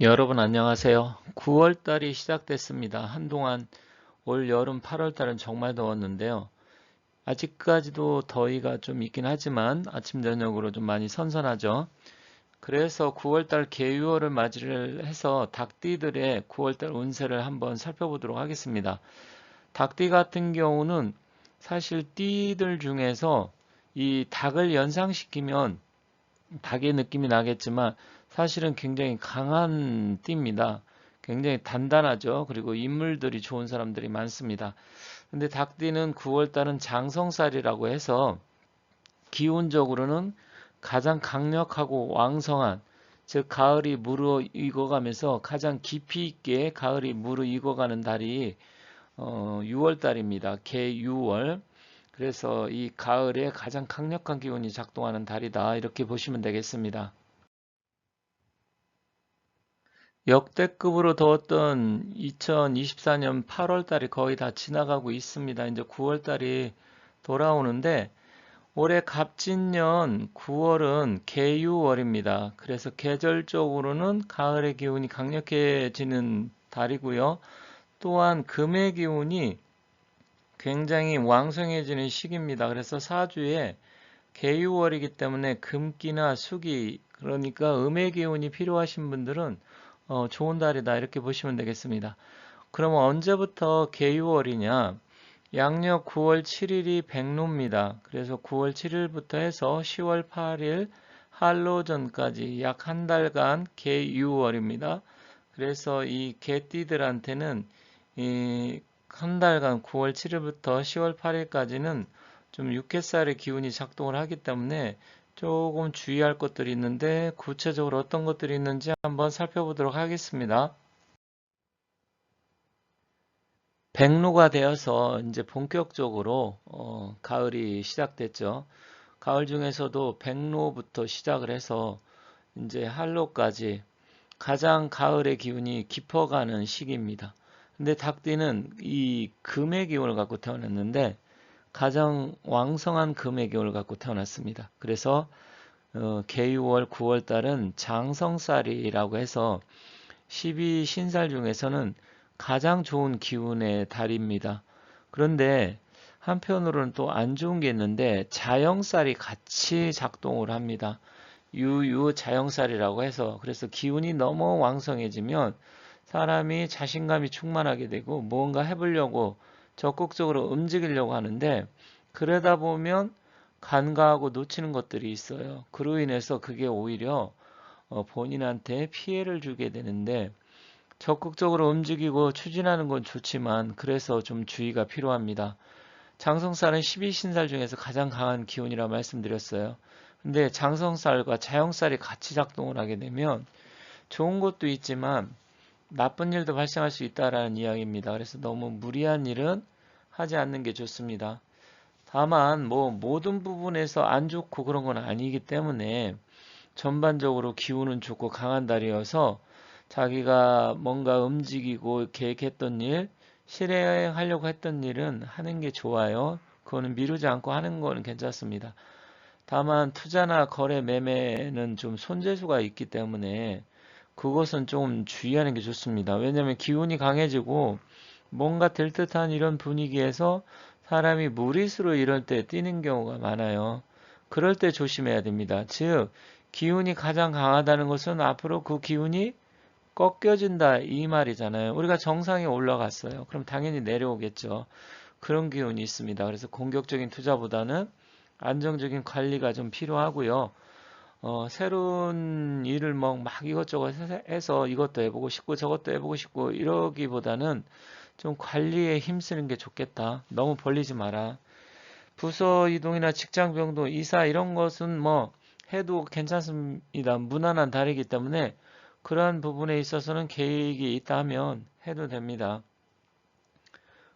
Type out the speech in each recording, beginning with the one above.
여러분 안녕하세요. 9월달이 시작됐습니다. 한동안 올 여름 8월달은 정말 더웠는데요. 아직까지도 더위가 좀 있긴 하지만 아침 저녁으로 좀 많이 선선하죠. 그래서 9월달 개유월을 맞이를 해서 닭띠들의 9월달 운세를 한번 살펴보도록 하겠습니다. 닭띠 같은 경우는 사실 띠들 중에서 이 닭을 연상시키면 닭의 느낌이 나겠지만 사실은 굉장히 강한 띠입니다. 굉장히 단단하죠. 그리고 인물들이 좋은 사람들이 많습니다. 근데 닭띠는 9월달은 장성살이라고 해서 기운적으로는 가장 강력하고 왕성한, 즉 가을이 무르익어가면서 가장 깊이 있게 가을이 무르익어가는 달이 6월달입니다. 개유월. 그래서 이 가을에 가장 강력한 기운이 작동하는 달이다. 이렇게 보시면 되겠습니다. 역대급으로 더웠던 2024년 8월 달이 거의 다 지나가고 있습니다. 이제 9월 달이 돌아오는데 올해 갑진년 9월은 개유월입니다. 그래서 계절적으로는 가을의 기운이 강력해지는 달이고요. 또한 금의 기운이 굉장히 왕성해지는 시기입니다. 그래서 사주에 개유월이기 때문에 금기나 수기, 그러니까 음의 기운이 필요하신 분들은 좋은 달이다 이렇게 보시면 되겠습니다. 그러면 언제부터 개유월이냐? 양력 9월 7일이 백로입니다. 그래서 9월 7일부터 해서 10월 8일 한로전까지 약 한 달간 개유월입니다. 그래서 이 개띠들한테는 이 한 달간 9월 7일부터 10월 8일까지는 좀 육해살의 기운이 작동을 하기 때문에 조금 주의할 것들이 있는데 구체적으로 어떤 것들이 있는지 한번 살펴보도록 하겠습니다. 백로가 되어서 이제 본격적으로 가을이 시작됐죠. 가을 중에서도 백로부터 시작을 해서 이제 한로까지 가장 가을의 기운이 깊어가는 시기입니다. 근데 닭띠는 이 금의 기운을 갖고 태어났는데 가장 왕성한 금의 기운을 갖고 태어났습니다. 그래서 개유월 9월 달은 장성살이라고 해서 12신살 중에서는 가장 좋은 기운의 달입니다. 그런데 한편으로는 또 안 좋은 게 있는데 자영살이 같이 작동을 합니다. 유유자영살이라고 해서 그래서 기운이 너무 왕성해지면 사람이 자신감이 충만하게 되고 무언가 해보려고 적극적으로 움직이려고 하는데 그러다 보면 간과하고 놓치는 것들이 있어요. 그로 인해서 그게 오히려 본인한테 피해를 주게 되는데 적극적으로 움직이고 추진하는 건 좋지만 그래서 좀 주의가 필요합니다. 장성살은 12신살 중에서 가장 강한 기운이라 말씀드렸어요. 근데 장성살과 자영살이 같이 작동을 하게 되면 좋은 것도 있지만 나쁜 일도 발생할 수 있다라는 이야기입니다. 그래서 너무 무리한 일은 하지 않는 게 좋습니다. 다만 뭐 모든 부분에서 안 좋고 그런 건 아니기 때문에 전반적으로 기운은 좋고 강한 달이어서 자기가 뭔가 움직이고 계획했던 일, 실행하려고 했던 일은 하는 게 좋아요. 그거는 미루지 않고 하는 거는 괜찮습니다. 다만 투자나 거래, 매매는 좀 손재주가 있기 때문에 그것은 좀 주의하는 게 좋습니다. 왜냐하면 기운이 강해지고 뭔가 될 듯한 이런 분위기에서 사람이 무리수로 이럴 때 뛰는 경우가 많아요. 그럴 때 조심해야 됩니다. 즉, 기운이 가장 강하다는 것은 앞으로 그 기운이 꺾여진다 이 말이잖아요. 우리가 정상에 올라갔어요. 그럼 당연히 내려오겠죠. 그런 기운이 있습니다. 그래서 공격적인 투자보다는 안정적인 관리가 좀 필요하고요. 새로운 일을 막 이것저것 해서 이것도 해보고 싶고 저것도 해보고 싶고 이러기보다는 좀 관리에 힘쓰는 게 좋겠다. 너무 벌리지 마라. 부서 이동이나 직장 변동, 이사 이런 것은 뭐 해도 괜찮습니다. 무난한 달이기 때문에 그러한 부분에 있어서는 계획이 있다 하면 해도 됩니다.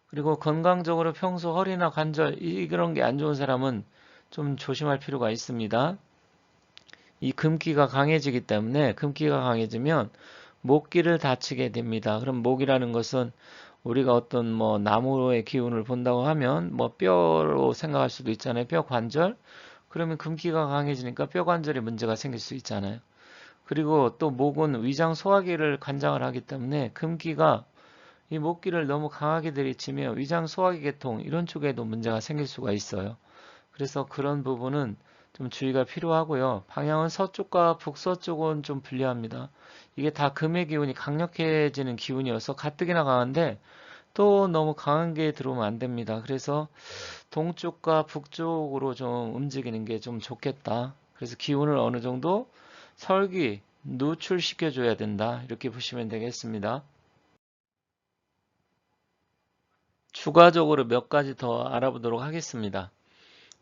그리고 건강적으로 평소 허리나 관절 그런 게 안 좋은 사람은 좀 조심할 필요가 있습니다. 이 금기가 강해지기 때문에 금기가 강해지면 목기를 다치게 됩니다. 그럼 목이라는 것은 우리가 어떤 뭐 나무의 기운을 본다고 하면 뭐 뼈로 생각할 수도 있잖아요. 뼈 관절. 그러면 금기가 강해지니까 뼈 관절에 문제가 생길 수 있잖아요. 그리고 또 목은 위장 소화기를 관장을 하기 때문에 금기가 이 목기를 너무 강하게 들이치면 위장 소화기 계통 이런 쪽에도 문제가 생길 수가 있어요. 그래서 그런 부분은 좀 주의가 필요하고요. 방향은 서쪽과 북서쪽은 좀 불리합니다. 이게 다 금의 기운이 강력해지는 기운이어서 가뜩이나 강한데 또 너무 강한 게 들어오면 안 됩니다. 그래서 동쪽과 북쪽으로 좀 움직이는 게 좀 좋겠다. 그래서 기운을 어느 정도 설기, 누출시켜 줘야 된다. 이렇게 보시면 되겠습니다. 추가적으로 몇 가지 더 알아보도록 하겠습니다.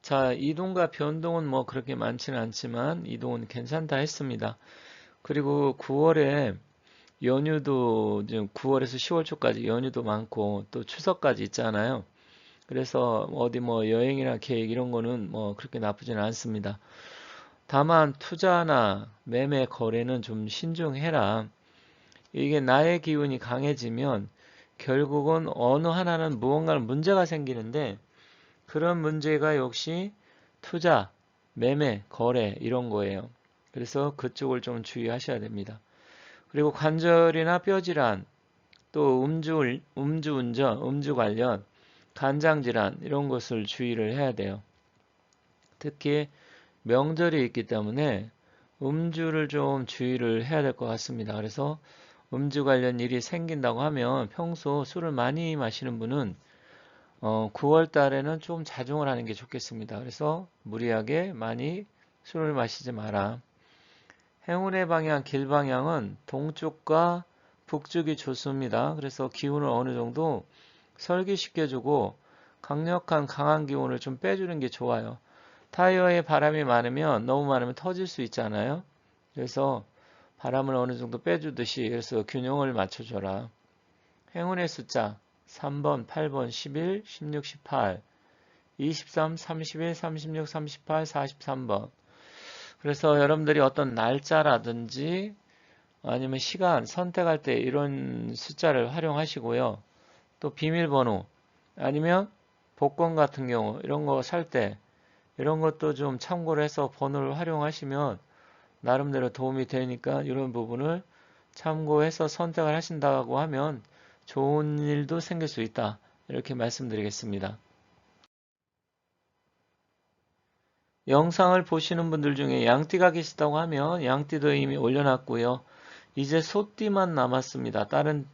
자, 이동과 변동은 뭐 그렇게 많지는 않지만 이동은 괜찮다 했습니다. 그리고 9월에 연휴도 지금 9월에서 10월 초까지 연휴도 많고 또 추석까지 있잖아요. 그래서 어디 뭐 여행이나 계획 이런 거는 뭐 그렇게 나쁘지는 않습니다. 다만 투자나 매매 거래는 좀 신중해라. 이게 나의 기운이 강해지면 결국은 어느 하나는 무언가 문제가 생기는데 그런 문제가 역시 투자, 매매, 거래 이런 거예요. 그래서 그쪽을 좀 주의하셔야 됩니다. 그리고 관절이나 뼈질환, 또 음주운전, 음주 관련, 간장질환 이런 것을 주의를 해야 돼요. 특히 명절이 있기 때문에 음주를 좀 주의를 해야 될 것 같습니다. 그래서 음주 관련 일이 생긴다고 하면 평소 술을 많이 마시는 분은 9월 달에는 좀 자중을 하는 게 좋겠습니다. 그래서 무리하게 많이 술을 마시지 마라. 행운의 방향, 길 방향은 동쪽과 북쪽이 좋습니다. 그래서 기운을 어느 정도 설기시켜주고 강한 기운을 좀 빼주는 게 좋아요. 타이어에 바람이 많으면 너무 많으면 터질 수 있잖아요. 그래서 바람을 어느 정도 빼주듯이 그래서 균형을 맞춰줘라. 행운의 숫자 3번, 8번, 11, 16, 18, 23, 31, 36, 38, 43번. 그래서 여러분들이 어떤 날짜라든지 아니면 시간 선택할 때 이런 숫자를 활용하시고요. 또 비밀번호 아니면 복권 같은 경우 이런 거 살 때 이런 것도 좀 참고를 해서 번호를 활용하시면 나름대로 도움이 되니까 이런 부분을 참고해서 선택을 하신다고 하면 좋은 일도 생길 수 있다. 이렇게 말씀드리겠습니다. 영상을 보시는 분들 중에 양띠가 계시다고 하면 양띠도 이미 올려놨고요. 이제 소띠만 남았습니다. 다른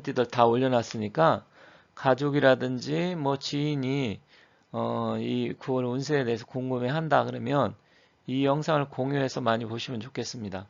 띠들 다 올려놨으니까 가족이라든지 뭐 지인이 이 9월 운세에 대해서 궁금해 한다 그러면 이 영상을 공유해서 많이 보시면 좋겠습니다.